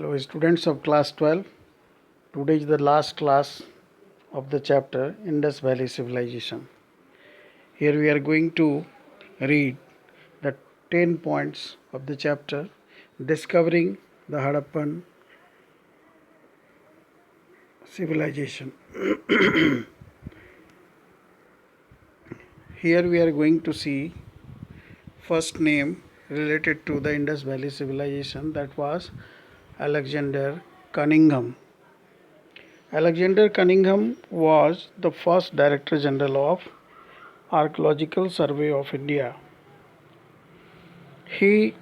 Hello, students of class 12. Today is the last class of the chapter Indus Valley Civilization. Here we are going to read the 10 points of the chapter Discovering the Harappan Civilization. Here we are going to see first name related to the Indus Valley Civilization, that was Alexander Cunningham. Alexander Cunningham was the first Director General of Archaeological Survey of India. He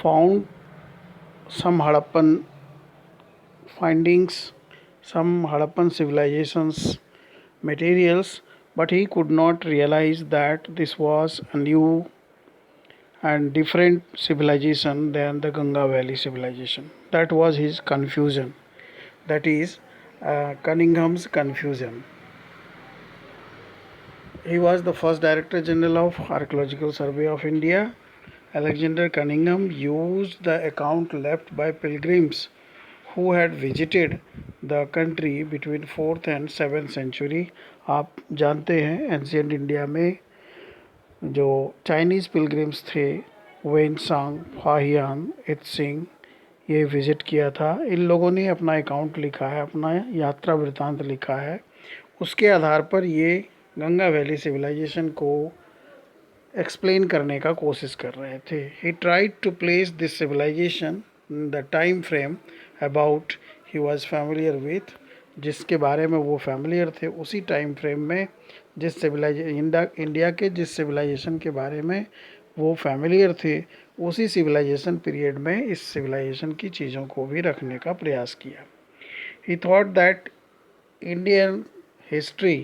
found some Harappan findings, some Harappan civilizations materials, but he could not realize that this was a new and different civilization than the Ganga Valley civilization. That was his confusion. That is Cunningham's confusion. He was the first Director General of Archaeological Survey of India. Alexander Cunningham used the account left by pilgrims who had visited the country between 4th and 7th century. आप जानते हैं ancient India में जो Chinese pilgrims थे Xuanzang, Fahien, Itsing, ये visit किया था. इन लोगों ने अपना अकाउंट लिखा है, अपना यात्रा वृत्तांत लिखा है. उसके आधार पर ये गंगा वैली सिविलाइजेशन को एक्सप्लेन करने का कोशिश कर रहे थे. He tried to place this civilization the time frame about he was familiar with, जिसके बारे में वो फैमिलियर थे उसी टाइम फ्रेम में जिस इंडिया के जिस सिविलाइजेशन के बारे में वो फैमिलियर थे उसी सिविलाइजेशन पीरियड में इस सिविलाइजेशन की चीज़ों को भी रखने का प्रयास किया. ही thought that Indian history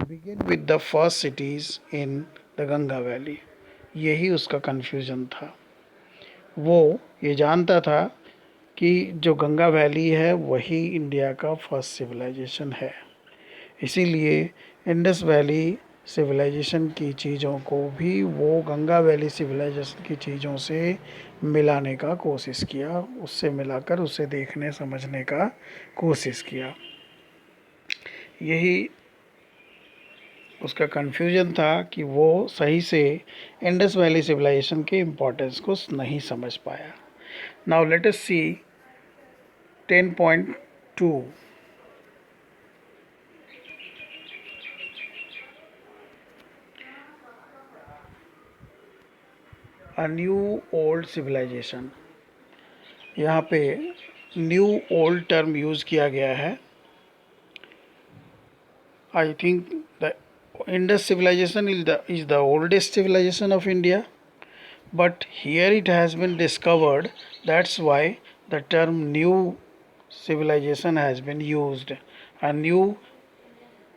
begin with the first cities in the Ganga valley. यही उसका कन्फ्यूज़न था. वो ये जानता था कि जो गंगा वैली है वही इंडिया का फर्स्ट सिविलाइजेशन है. इसीलिए इंडस वैली सिविलाइजेशन की चीज़ों को भी वो गंगा वैली सिविलाइजेशन की चीज़ों से मिलाने का कोशिश किया, उससे मिलाकर उसे देखने समझने का कोशिश किया. यही उसका कन्फ्यूजन था कि वो सही से इंडस वैली सिविलाइजेशन के इम्पोर्टेंस को नहीं समझ पाया. Now let us see 10.2. A new old civilization. यहाँ पे न्यू ओल्ड टर्म यूज़ किया गया है. I think the Indus civilization is the oldest civilization of India, but here it has been discovered. That's why the term new civilization has been used. A new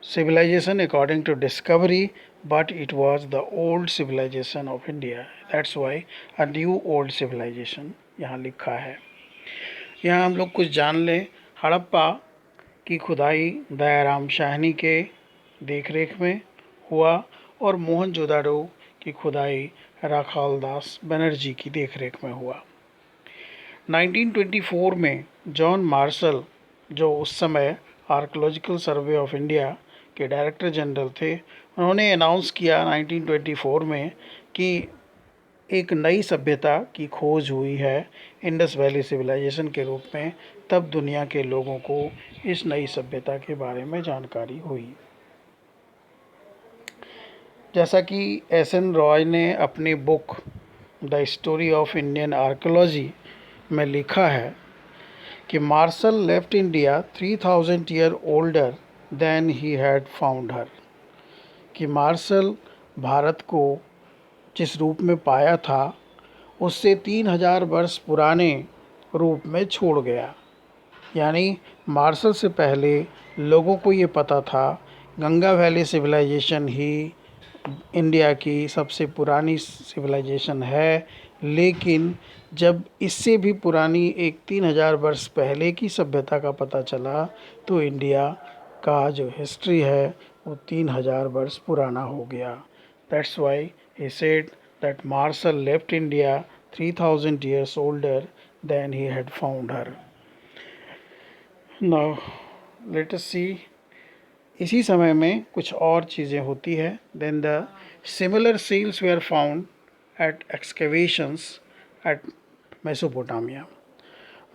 civilization according to discovery, but it was the old civilization of India. That's why a new old civilization यहाँ लिखा है. यहाँ हम लोग कुछ जान लें. हड़प्पा की खुदाई दयाराम शाहनी के देखरेख में हुआ और मोहनजोदाड़ो की खुदाई राखाल दास बनर्जी की देखरेख में हुआ. 1924 में जॉन मार्शल, जो उस समय आर्कियोलॉजिकल सर्वे ऑफ इंडिया के डायरेक्टर जनरल थे, उन्होंने अनाउंस किया 1924 में कि एक नई सभ्यता की खोज हुई है इंडस वैली सिविलाइजेशन के रूप में. तब दुनिया के लोगों को इस नई सभ्यता के बारे में जानकारी हुई. जैसा कि एस.एन. रॉय ने अपनी book the story of Indian archaeology में लिखा है कि Marshall left India 3000 year older than he had found her. कि मार्शल भारत को जिस रूप में पाया था उससे 3000 वर्ष पुराने रूप में छोड़ गया. यानी मार्शल से पहले लोगों को ये पता था गंगा वैली सिविलाइजेशन ही इंडिया की सबसे पुरानी सिविलाइजेशन है, लेकिन जब इससे भी पुरानी एक 3000 वर्ष पहले की सभ्यता का पता चला तो इंडिया का जो हिस्ट्री है वो 3000 वर्ष पुराना हो गया. That's why he said that Marshall left India 3000 years older then he had found her. Now let us see, इसी समय में कुछ और चीज़ें होती है. Then the similar seals were found at excavations at Mesopotamia.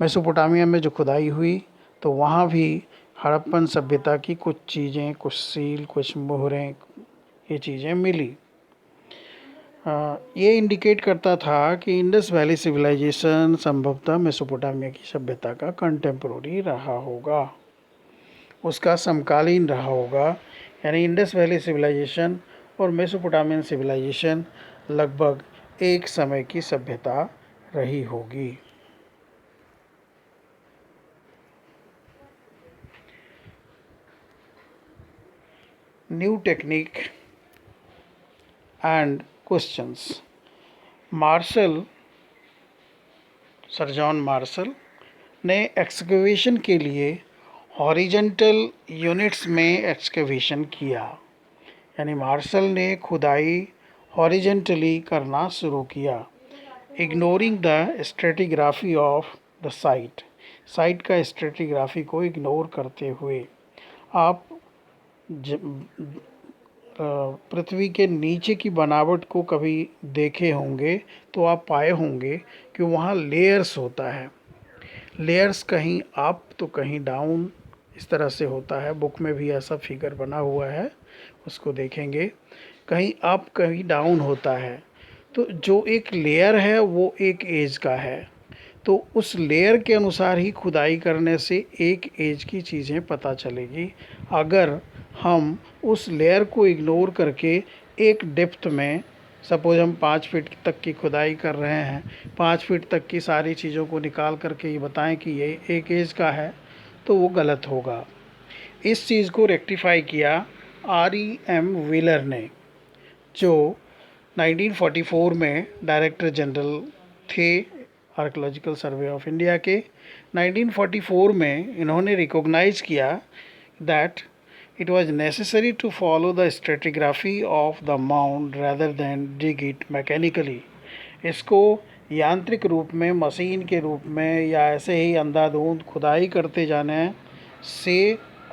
Mesopotamia में जो खुदाई हुई तो वहाँ भी हड़प्पन सभ्यता की कुछ चीज़ें, कुछ सील, कुछ मोहरें, ये चीज़ें मिली. ये इंडिकेट करता था कि इंडस वैली सिविलाइजेशन संभवतः मेसोपोटामिया की सभ्यता का कंटेम्प्रोरी रहा होगा, उसका समकालीन रहा होगा. यानी इंडस वैली सिविलाइजेशन और मेसोपोटामियन सिविलाइजेशन लगभग एक समय की सभ्यता रही होगी. New technique and questions. Sir John Marshall ने एक्सकवेशन के लिए हॉरिजेंटल यूनिट्स में एक्सकवेशन किया. यानी मार्शल ने खुदाई हॉरिजेंटली करना शुरू किया. Ignoring the stratigraphy of the site का स्ट्रेटिग्राफी को इग्नोर करते हुए. आप पृथ्वी के नीचे की बनावट को कभी देखे होंगे तो आप पाए होंगे कि वहाँ लेयर्स होता है. लेयर्स कहीं अप तो कहीं डाउन इस तरह से होता है. बुक में भी ऐसा फिगर बना हुआ है, उसको देखेंगे. कहीं अप कहीं डाउन होता है. तो जो एक लेयर है वो एक एज का है. तो उस लेयर के अनुसार ही खुदाई करने से एक एज की चीज़ें पता चलेगी. अगर हम उस लेयर को इग्नोर करके एक डेप्थ में, सपोज हम 5 फीट तक की खुदाई कर रहे हैं, 5 फीट तक की सारी चीज़ों को निकाल करके ये बताएं कि ये एक एज का है, तो वो गलत होगा. इस चीज़ को रेक्टिफाई किया R.E.M. व्हीलर ने, जो 1944 में डायरेक्टर जनरल थे आर्कोलॉजिकल सर्वे ऑफ इंडिया के. 1944 में इन्होंने रिकॉग्नाइज किया that it was necessary to follow the stratigraphy of the mound rather than dig it mechanically. इसको यांत्रिक रूप में, मशीन के रूप में या ऐसे ही अंधाधुंध खुदाई करते जाने से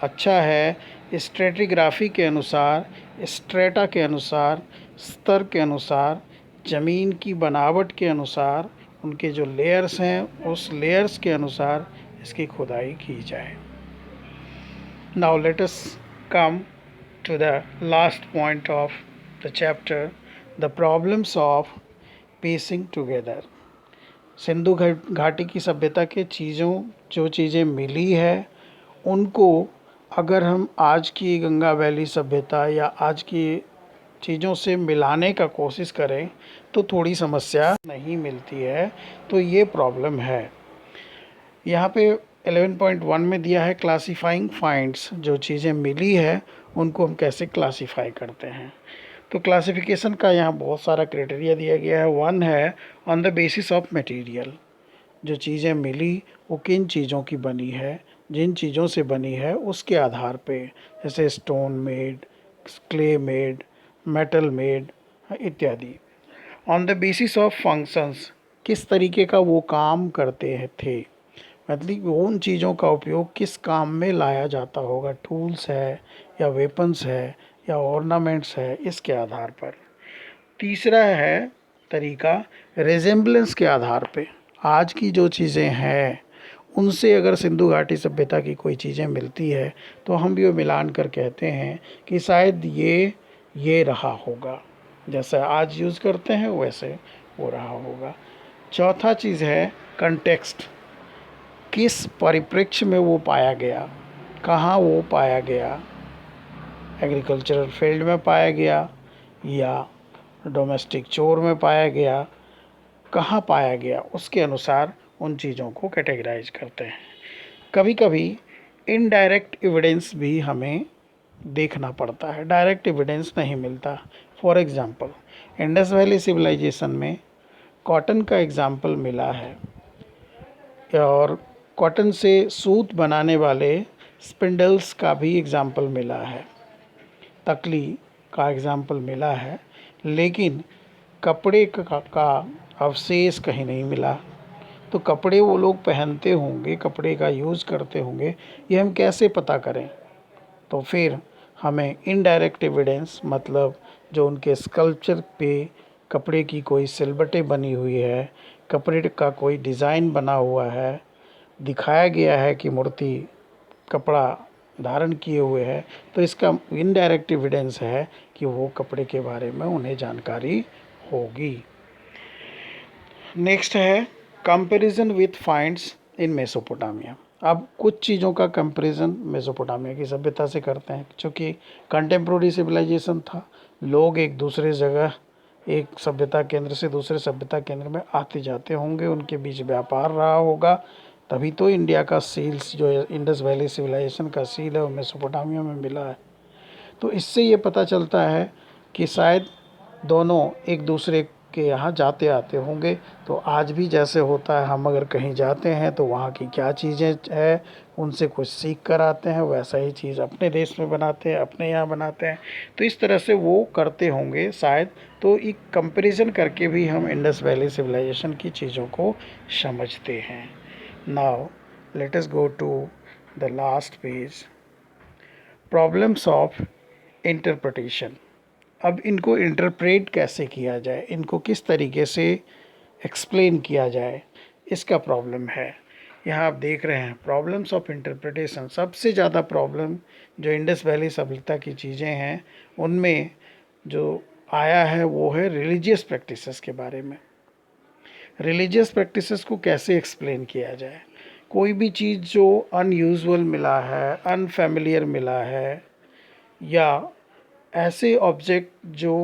अच्छा है स्ट्रेटिग्राफी के अनुसार, स्ट्रेटा के अनुसार, स्तर के अनुसार, ज़मीन की बनावट के अनुसार, उनके जो लेयर्स हैं उस लेयर्स के अनुसार इसकी खुदाई की जाए. Now let us come to the last point of the chapter, the problems of piecing together. Sindhu घाटी की सभ्यता के जो चीज़ें मिली है उनको अगर हम आज की गंगा वैली सभ्यता या आज की चीज़ों से मिलाने का कोशिश करें तो थोड़ी समस्या नहीं मिलती है. तो ये प्रॉब्लम है. यहाँ पे 11.1 में दिया है क्लासीफाइंग फाइंड्स. जो चीज़ें मिली है उनको हम कैसे क्लासीफाई करते हैं. तो क्लासिफिकेशन का यहाँ बहुत सारा क्राइटेरिया दिया गया है. 1 है on the basis of material. जो चीज़ें मिली वो किन चीज़ों की बनी है, जिन चीज़ों से बनी है उसके आधार पे, जैसे stone made, clay made, metal made इत्यादि. On the basis of functions, किस तरीके का वो काम करते थे, मतलब उन चीज़ों का उपयोग किस काम में लाया जाता होगा, टूल्स है या वेपन्स है या ऑर्नामेंट्स है, इसके आधार पर. तीसरा है तरीका रिजेम्बलेंस के आधार पे. आज की जो चीज़ें हैं उनसे अगर सिंधु घाटी सभ्यता की कोई चीज़ें मिलती है तो हम भी वो मिलान कर कहते हैं कि शायद ये रहा होगा, जैसा आज यूज़ करते हैं वैसे वो रहा होगा. चौथा चीज़ है कंटेक्स्ट. किस परिप्रेक्ष्य में वो पाया गया, कहाँ वो पाया गया, एग्रीकल्चरल फील्ड में पाया गया या डोमेस्टिक चोर में पाया गया, कहाँ पाया गया, उसके अनुसार उन चीज़ों को कैटेगराइज करते हैं. कभी कभी इनडायरेक्ट एविडेंस भी हमें देखना पड़ता है, डायरेक्ट एविडेंस नहीं मिलता. For example Indus valley civilization में कॉटन का एग्ज़ाम्पल मिला है और कॉटन से सूत बनाने वाले स्पिंडल्स का भी एग्ज़ाम्पल मिला है, तकली का एग्ज़ाम्पल मिला है, लेकिन कपड़े का अवशेष कहीं नहीं मिला. तो कपड़े वो लोग पहनते होंगे, कपड़े का यूज़ करते होंगे, ये हम कैसे पता करें? तो फिर हमें इनडायरेक्ट एविडेंस, मतलब जो उनके स्कल्पचर पे कपड़े की कोई सिलवटें बनी हुई है, कपड़े का कोई डिज़ाइन बना हुआ है, दिखाया गया है कि मूर्ति कपड़ा धारण किए हुए है, तो इसका इनडायरेक्ट एविडेंस है कि वो कपड़े के बारे में उन्हें जानकारी होगी। नेक्स्ट है comparison with finds in Mesopotamia. अब कुछ चीज़ों का कंपैरिजन मेसोपोटामिया की सभ्यता से करते हैं, क्योंकि कंटेम्प्रोरी सिविलाइजेशन था, लोग एक दूसरे जगह, एक सभ्यता केंद्र से दूसरे सभ्यता केंद्र में आते जाते होंगे, उनके बीच व्यापार रहा होगा, तभी तो इंडिया का सील्स जो इंडस वैली सिविलाइजेशन का सील है वो मेसोपोटामिया में मिला है। तो इससे ये पता चलता है कि शायद दोनों एक दूसरे के यहाँ जाते आते होंगे। तो आज भी जैसे होता है, हम अगर कहीं जाते हैं तो वहाँ की क्या चीज़ें हैं उनसे कुछ सीख कर आते हैं, वैसा ही चीज़ अपने देश में बनाते हैं, अपने यहाँ बनाते हैं। तो इस तरह से वो करते होंगे शायद। तो एक कंपैरिजन करके भी हम इंडस वैली सिविलाइजेशन की चीज़ों को समझते हैं। Now let us go to the last page, problems of interpretation. अब इनको इंटरप्रेट कैसे किया जाए, इनको किस तरीके से एक्सप्लेन किया जाए, इसका प्रॉब्लम है। यहाँ आप देख रहे हैं प्रॉब्लम्स ऑफ इंटरप्रिटेशन। सबसे ज़्यादा प्रॉब्लम जो इंडस वैली सभ्यता की चीज़ें हैं उनमें जो आया है वो है रिलीजियस प्रैक्टिसेस के बारे में। रिलीजियस प्रैक्टिसेस को कैसे एक्सप्लेन किया जाए? कोई भी चीज़ जो अनयूजुअल मिला है, अनफेमिलियर मिला है, या ऐसे ऑब्जेक्ट जो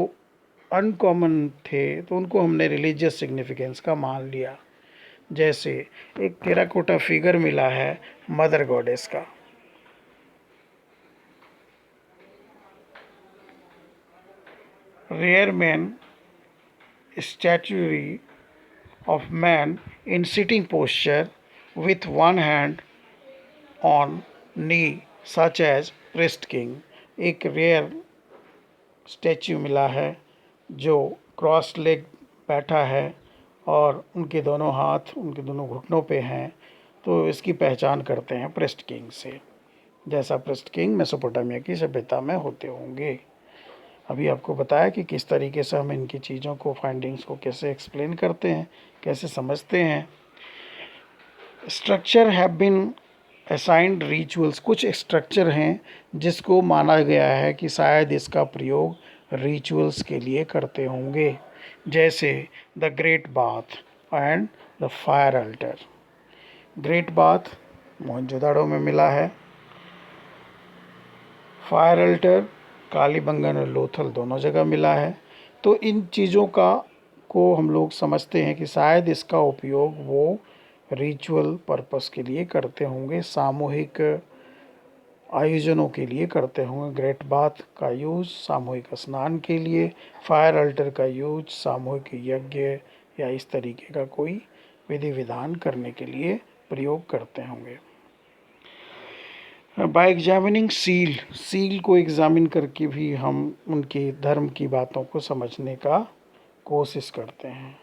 अनकॉमन थे, तो उनको हमने रिलीजियस सिग्निफिकेंस का मान लिया। जैसे एक टेराकोटा फिगर मिला है मदर गॉडेस का, rare man statuary of man in sitting posture with one hand on knee such as priest king। एक रेयर स्टैच्यू मिला है जो क्रॉस लेग बैठा है और उनके दोनों हाथ उनके दोनों घुटनों पे हैं। तो इसकी पहचान करते हैं प्रिस्ट किंग से, जैसा प्रिस्ट किंग मेसोपोटामिया की सभ्यता में होते होंगे। अभी आपको बताया कि किस तरीके से हम इनकी चीज़ों को, फाइंडिंग्स को कैसे एक्सप्लेन करते हैं, कैसे समझते हैं। Structure have been assigned rituals. कुछ स्ट्रक्चर हैं जिसको माना गया है कि शायद इसका प्रयोग रिचुअल्स के लिए करते होंगे, जैसे the great bath and the fire alter. Great bath Mohenjodaro में मिला है, फायर अल्टर कालीबंगन और लोथल दोनों जगह मिला है। तो इन चीज़ों को हम लोग समझते हैं कि शायद इसका उपयोग वो रिचुअल पर्पस के लिए करते होंगे, सामूहिक आयोजनों के लिए करते होंगे। ग्रेट बाथ का यूज़ सामूहिक स्नान के लिए, फायर अल्टर का यूज सामूहिक यज्ञ या इस तरीके का कोई विधि विधान करने के लिए प्रयोग करते होंगे। बाय एग्जामिनिंग सील को एग्जामिन करके भी हम उनके धर्म की बातों को समझने का कोशिश करते हैं।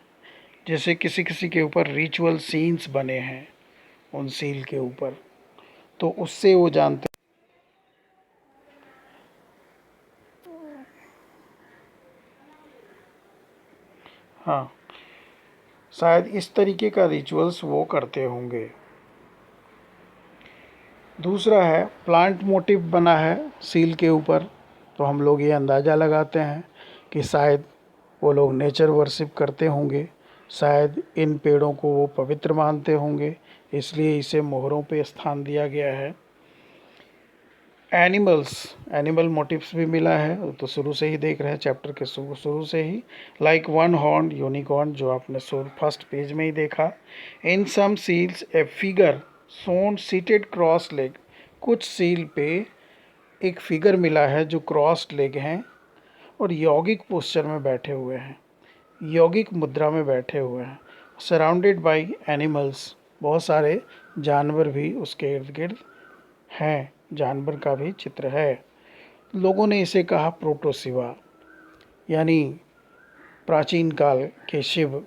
जैसे किसी किसी के ऊपर रिचुअल सीन्स बने हैं उन सील के ऊपर, तो उससे वो जानते हाँ, शायद इस तरीके का रिचुअल्स वो करते होंगे। दूसरा है प्लांट मोटिव बना है सील के ऊपर, तो हम लोग ये अंदाज़ा लगाते हैं कि शायद वो लोग नेचर वर्शिप करते होंगे, शायद इन पेड़ों को वो पवित्र मानते होंगे, इसलिए इसे मोहरों पे स्थान दिया गया है। एनिमल मोटिव्स भी मिला है, तो शुरू से ही देख रहे हैं, चैप्टर के शुरू से ही। लाइक वन हॉर्न यूनिकॉर्न, जो आपने फर्स्ट पेज में ही देखा। इन सम seals a figure Son seated cross leg. कुछ सील पे एक फिगर मिला है जो क्रॉस लेग हैं और यौगिक पोस्चर में बैठे हुए हैं, यौगिक मुद्रा में बैठे हुए हैं। सराउंडेड बाय एनिमल्स, बहुत सारे जानवर भी उसके इर्द गिर्द हैं, जानवर का भी चित्र है। लोगों ने इसे कहा प्रोटोसिवा, यानी प्राचीन काल के शिव,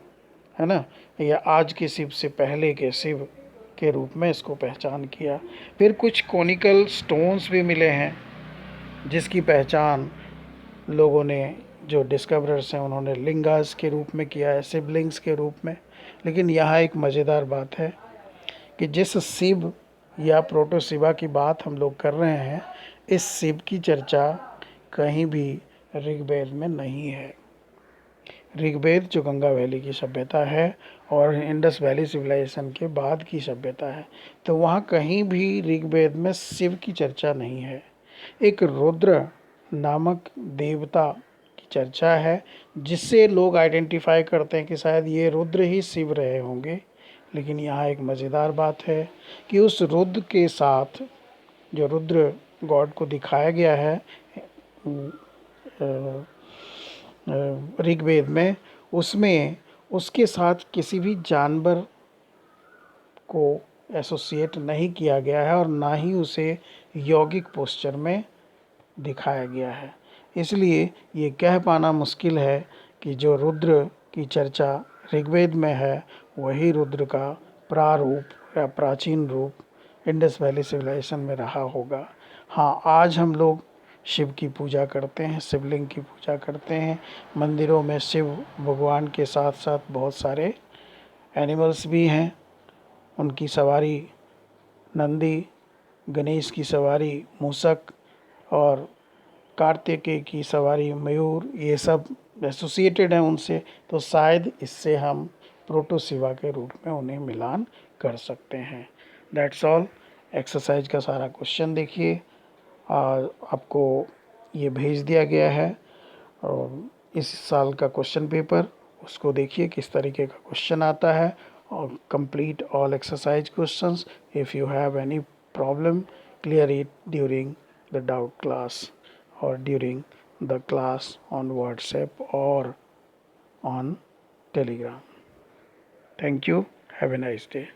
है ना। या आज के शिव से पहले के शिव के रूप में इसको पहचान किया। फिर कुछ कोनिकल स्टोन्स भी मिले हैं जिसकी पहचान लोगों ने, जो डिस्कवरर्स हैं, उन्होंने लिंगास के रूप में किया है, शिवलिंग्स के रूप में। लेकिन यहाँ एक मज़ेदार बात है कि जिस शिव या प्रोटो शिवा की बात हम लोग कर रहे हैं, इस शिव की चर्चा कहीं भी ऋग्वेद में नहीं है। ऋग्वेद जो गंगा वैली की सभ्यता है और इंडस वैली सिविलाइजेशन के बाद की सभ्यता है, तो वहाँ कहीं भी ऋग्वेद में शिव की चर्चा नहीं है। एक रुद्र नामक देवता की चर्चा है, जिससे लोग आइडेंटिफाई करते हैं कि शायद ये रुद्र ही शिव रहे होंगे। लेकिन यहाँ एक मज़ेदार बात है कि उस रुद्र के साथ, जो रुद्र गॉड को दिखाया गया है ऋग्वेद में, उसमें उसके साथ किसी भी जानवर को एसोसिएट नहीं किया गया है और ना ही उसे यौगिक पोस्चर में दिखाया गया है। इसलिए ये कह पाना मुश्किल है कि जो रुद्र की चर्चा ऋग्वेद में है वही रुद्र का प्रारूप या प्राचीन रूप इंडस वैली सिविलाइजेशन में रहा होगा। हाँ, आज हम लोग शिव की पूजा करते हैं, शिवलिंग की पूजा करते हैं। मंदिरों में शिव भगवान के साथ साथ बहुत सारे एनिमल्स भी हैं। उनकी सवारी नंदी, गणेश की सवारी मूषक और कार्तिकेय की सवारी मयूर, ये सब एसोसिएटेड हैं उनसे। तो शायद इससे हम प्रोटो शिवा के रूप में उन्हें मिलान कर सकते हैं। That's all. एक्सरसाइज का सारा क्वेश्चन देखिए, आपको ये भेज दिया गया है। और इस साल का क्वेश्चन पेपर, उसको देखिए किस तरीके का क्वेश्चन आता है, और complete all exercise questions. If you have any problem, clear it during the doubt class or during the class on WhatsApp or on Telegram. Thank you. Have a nice day.